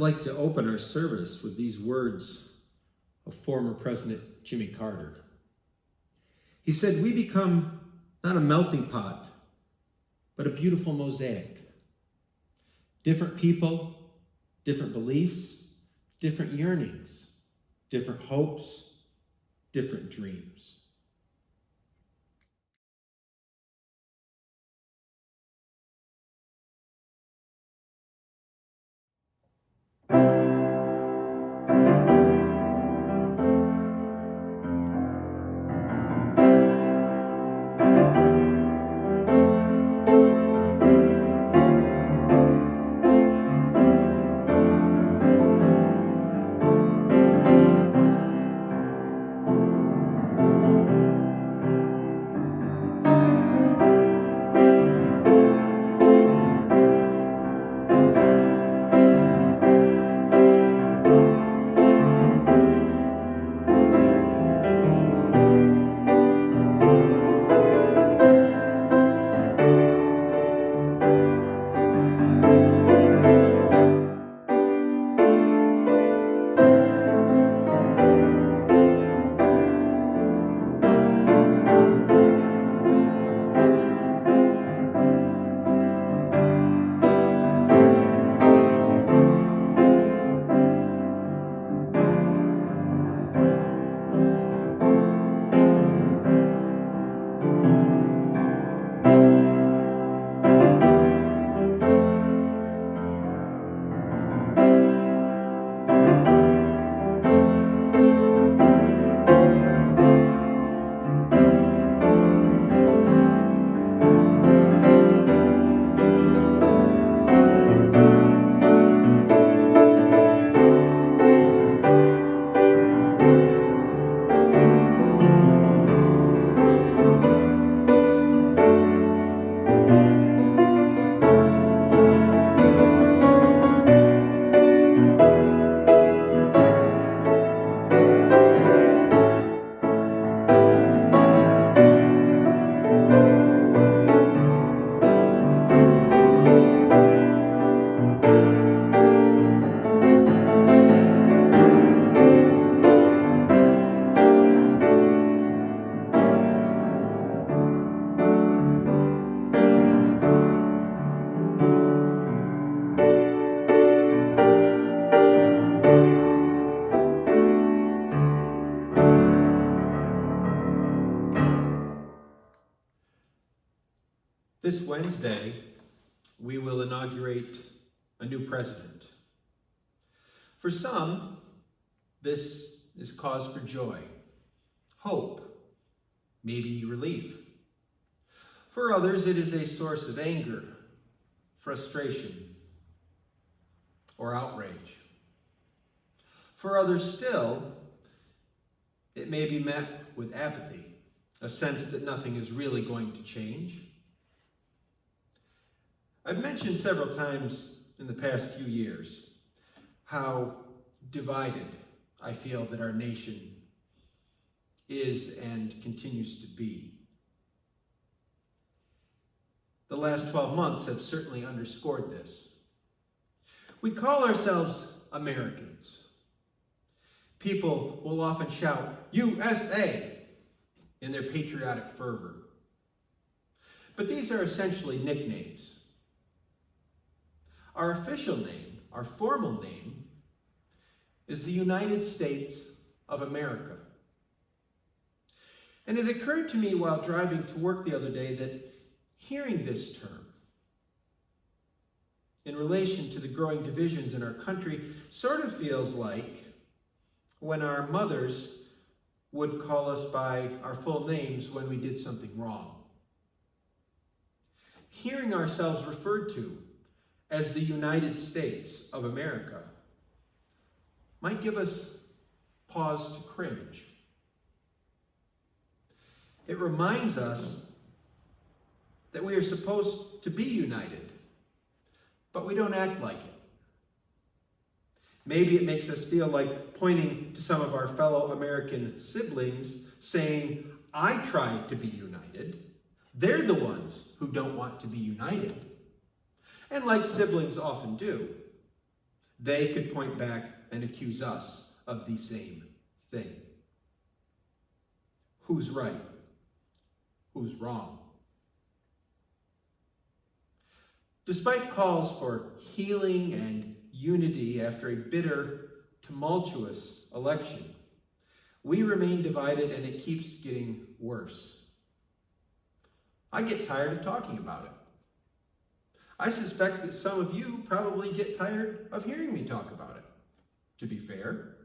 like to open our service with these words of former President Jimmy Carter. He said, "We become not a melting pot, but a beautiful mosaic. Different people, different beliefs, different yearnings, different hopes, different dreams." This Wednesday, we will inaugurate a new president. For some, this is cause for joy, hope, maybe relief. For others, it is a source of anger, frustration, or outrage. For others still, it may be met with apathy, a sense that nothing is really going to change. I've mentioned several times in the past few years how divided I feel that our nation is and continues to be. The last 12 months have certainly underscored this. We call ourselves Americans. People will often shout, "USA," in their patriotic fervor. But these are essentially nicknames. Our official name, our formal name, is the United States of America. And it occurred to me while driving to work the other day that hearing this term in relation to the growing divisions in our country sort of feels like when our mothers would call us by our full names when we did something wrong. Hearing ourselves referred to as the United States of America might give us pause to cringe. It reminds us that we are supposed to be united, but we don't act like it. Maybe it makes us feel like pointing to some of our fellow American siblings saying, "I try to be united." They're the ones who don't want to be united. And like siblings often do, they could point back and accuse us of the same thing. Who's right? Who's wrong? Despite calls for healing and unity after a bitter, tumultuous election, we remain divided and it keeps getting worse. I get tired of talking about it. I suspect that some of you probably get tired of hearing me talk about it, to be fair.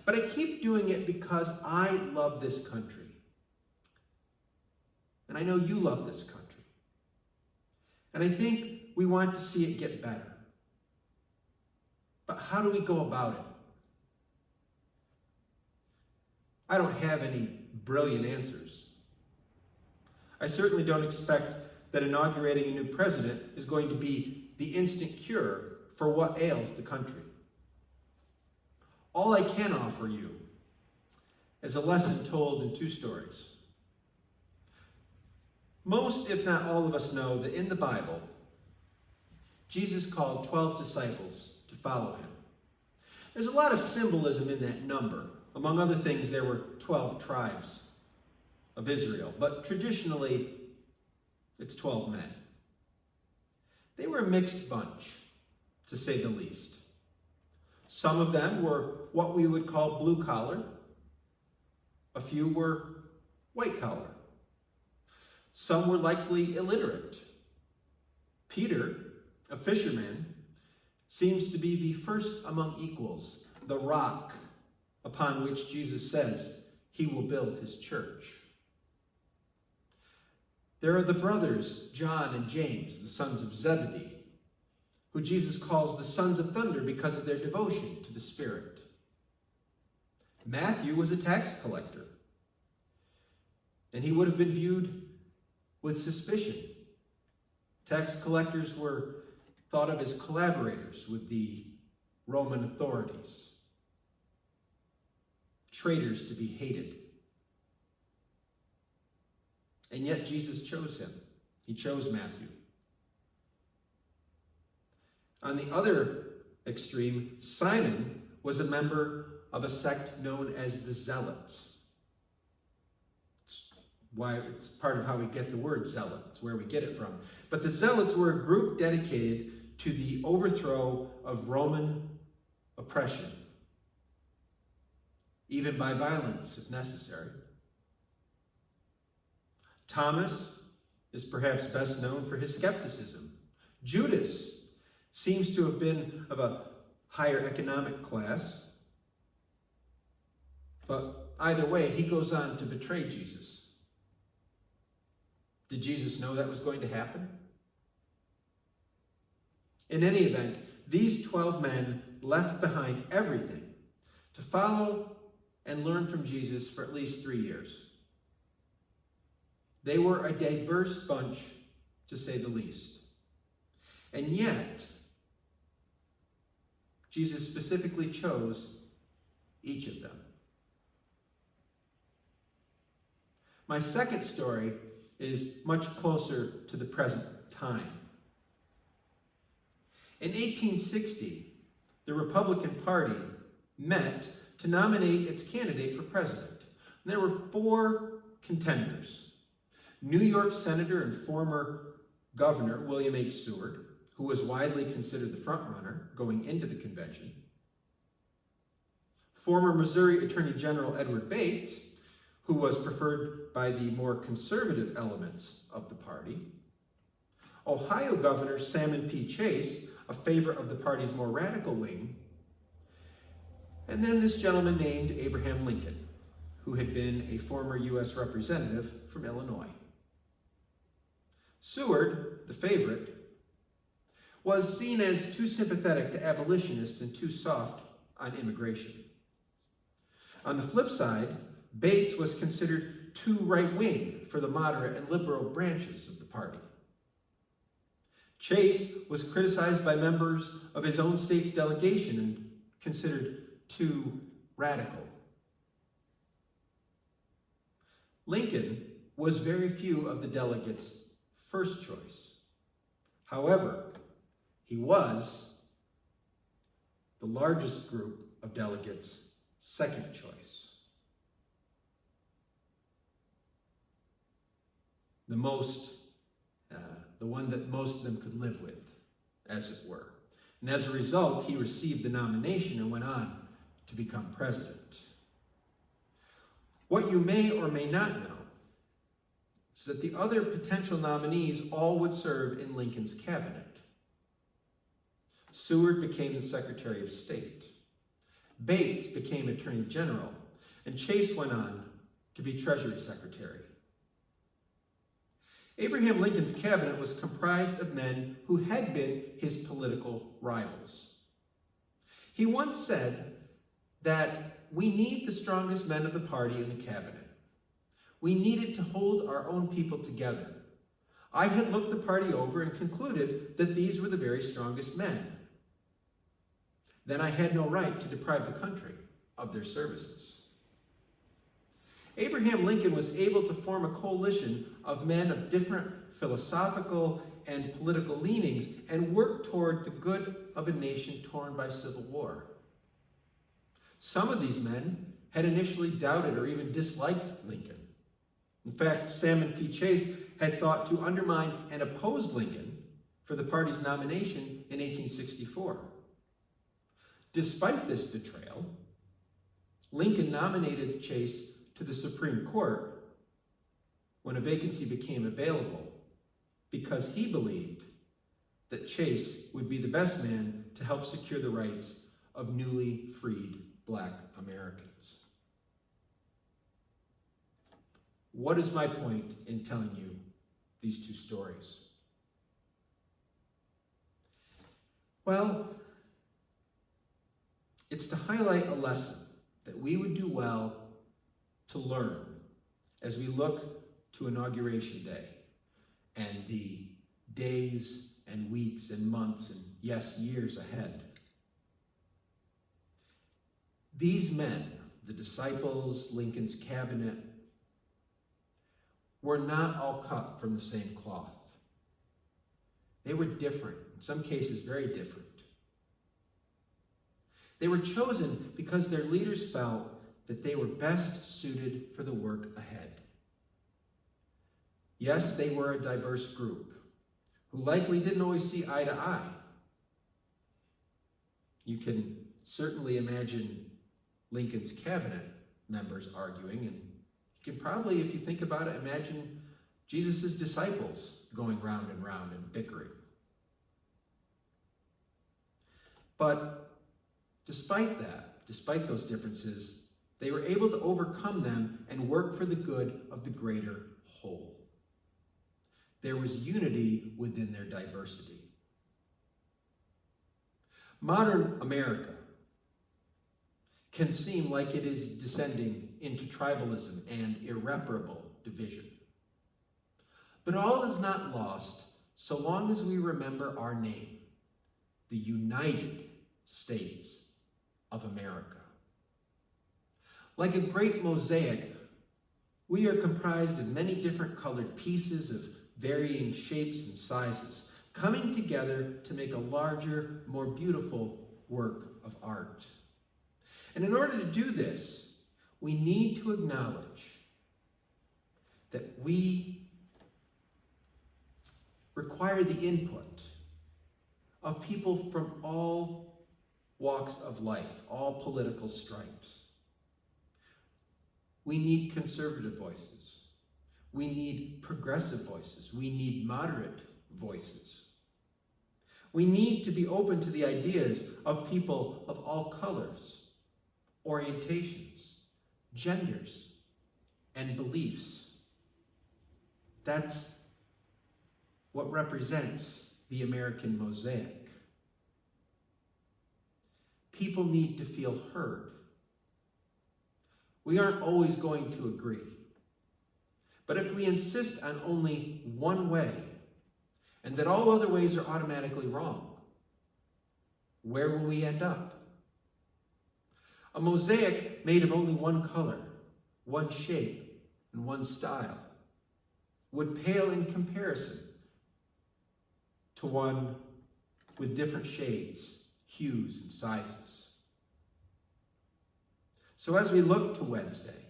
But I keep doing it because I love this country. And I know you love this country. And I think we want to see it get better. But how do we go about it? I don't have any brilliant answers. I certainly don't expect that inaugurating a new president is going to be the instant cure for what ails the country. All I can offer you is a lesson told in 2 stories. Most, if not all of us, know that in the Bible, Jesus called 12 disciples to follow him. There's a lot of symbolism in that number. Among other things, there were 12 tribes of Israel, but traditionally, it's 12 men. They were a mixed bunch, to say the least. Some of them were what we would call blue collar. A few were white collar. Some were likely illiterate. Peter, a fisherman, seems to be the first among equals, the rock upon which Jesus says he will build his church. There are the brothers, John and James, the sons of Zebedee, who Jesus calls the sons of thunder because of their devotion to the Spirit. Matthew was a tax collector, and he would have been viewed with suspicion. Tax collectors were thought of as collaborators with the Roman authorities, traitors to be hated. And yet Jesus chose him. He chose Matthew. On the other extreme, Simon was a member of a sect known as the Zealots. It's part of how we get the word zealot. It's where we get it from. But the Zealots were a group dedicated to the overthrow of Roman oppression, even by violence if necessary. Thomas is perhaps best known for his skepticism. Judas seems to have been of a higher economic class. But either way, he goes on to betray Jesus. Did Jesus know that was going to happen? In any event, these 12 men left behind everything to follow and learn from Jesus for at least 3 years. They were a diverse bunch, to say the least. And yet, Jesus specifically chose each of them. My second story is much closer to the present time. In 1860, the Republican Party met to nominate its candidate for president. And there were 4 contenders. New York Senator and former Governor William H. Seward, who was widely considered the frontrunner going into the convention. Former Missouri Attorney General Edward Bates, who was preferred by the more conservative elements of the party. Ohio Governor Salmon P. Chase, a favorite of the party's more radical wing. And then this gentleman named Abraham Lincoln, who had been a former U.S. representative from Illinois. Seward, the favorite, was seen as too sympathetic to abolitionists and too soft on immigration. On the flip side, Bates was considered too right-wing for the moderate and liberal branches of the party. Chase was criticized by members of his own state's delegation and considered too radical. Lincoln was very few of the delegates' first choice. However, he was the largest group of delegates, second choice. The one that most of them could live with, as it were. And as a result, he received the nomination and went on to become president. What you may or may not know is that the other potential nominees all would serve in Lincoln's cabinet. Seward became the Secretary of State. Bates became Attorney General, and Chase went on to be Treasury Secretary. Abraham Lincoln's cabinet was comprised of men who had been his political rivals. He once said that we need the strongest men of the party in the cabinet. We needed to hold our own people together. I had looked the party over and concluded that these were the very strongest men. Then I had no right to deprive the country of their services. Abraham Lincoln was able to form a coalition of men of different philosophical and political leanings and work toward the good of a nation torn by civil war. Some of these men had initially doubted or even disliked Lincoln. In fact, Salmon P. Chase had thought to undermine and oppose Lincoln for the party's nomination in 1864. Despite this betrayal, Lincoln nominated Chase to the Supreme Court when a vacancy became available because he believed that Chase would be the best man to help secure the rights of newly freed Black Americans. What is my point in telling you these two stories? Well, it's to highlight a lesson that we would do well to learn as we look to Inauguration Day and the days and weeks and months and, yes, years ahead. These men, the disciples, Lincoln's cabinet, were not all cut from the same cloth. They were different, in some cases very different. They were chosen because their leaders felt that they were best suited for the work ahead. Yes, they were a diverse group who likely didn't always see eye to eye. You can certainly imagine Lincoln's cabinet members arguing, and you can probably, if you think about it, imagine Jesus' disciples going round and round and bickering. But despite that, despite those differences, they were able to overcome them and work for the good of the greater whole. There was unity within their diversity. Modern America can seem like it is descending into tribalism and irreparable division. But all is not lost so long as we remember our name, the United States of America. Like a great mosaic, we are comprised of many different colored pieces of varying shapes and sizes, coming together to make a larger, more beautiful work of art. And in order to do this, we need to acknowledge that we require the input of people from all walks of life, all political stripes. We need conservative voices. We need progressive voices. We need moderate voices. We need to be open to the ideas of people of all colors, orientations, genders, and beliefs. That's what represents the American mosaic. People need to feel heard. We aren't always going to agree. But if we insist on only one way, and that all other ways are automatically wrong, where will we end up? A mosaic made of only one color, one shape, and one style would pale in comparison to one with different shades hues, and sizes. So as we look to Wednesday,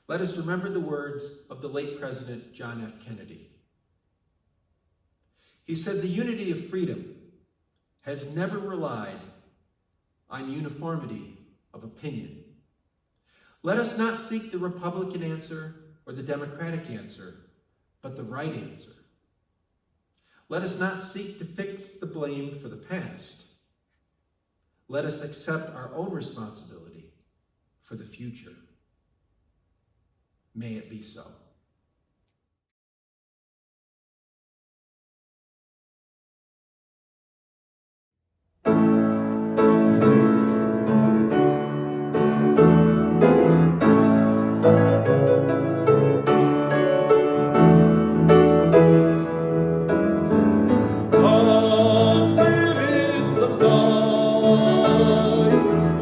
let us remember the words of the late President John F. Kennedy. He said, "The unity of freedom has never relied on uniformity of opinion. Let us not seek the Republican answer or the Democratic answer, but the right answer. Let us not seek to fix the blame for the past. Let us accept our own responsibility for the future." May it be so. Come live in the light,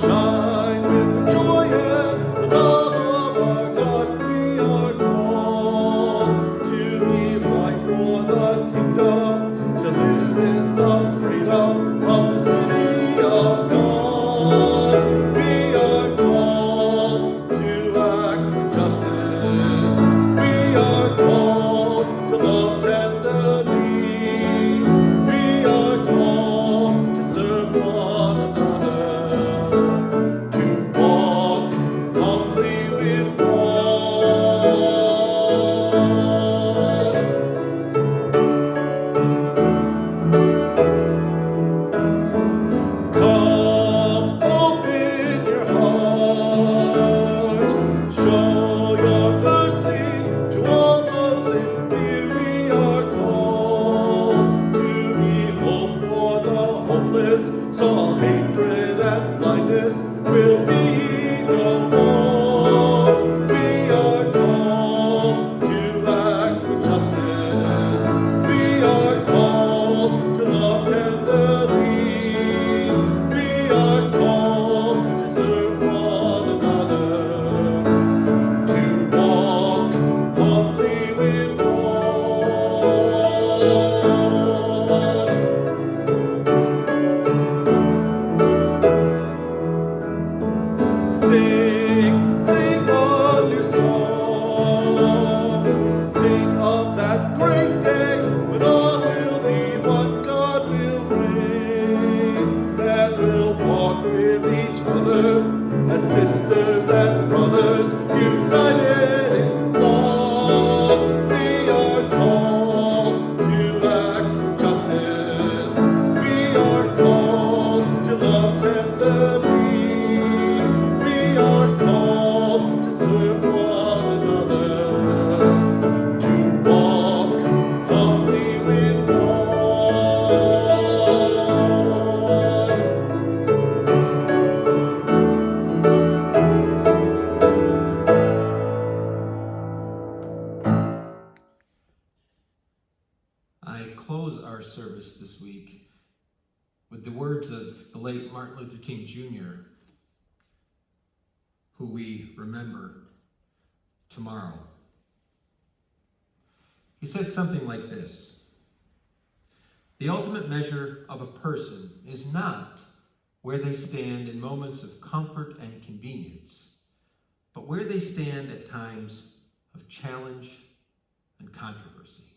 shine with the joy and the love of our God. We are called to be light for the kingdom, to live in the freedom of the city of God. We are called to act with justice. We are called to love tenderly. We are called to serve one another, to walk humbly with God. Come, open your heart, show your mercy to all those in fear. We are called to be hope for the hopeless, so all hatred and blindness will be no more. We are called to act with justice. We are called to love tenderly. We are called to serve one another, to walk humbly with God. Sing, sing a new song. Sing of that great day when all will be one. God will reign, and we'll walk with each other as sisters and brothers, united in love. We are called to act with justice. We are called to love tenderly. We are called to serve one another, to walk humbly with God. I close our service this week with the words of the late Martin Luther King Jr., who we remember tomorrow. He said something like this: "The ultimate measure of a person is not where they stand in moments of comfort and convenience, but where they stand at times of challenge and controversy."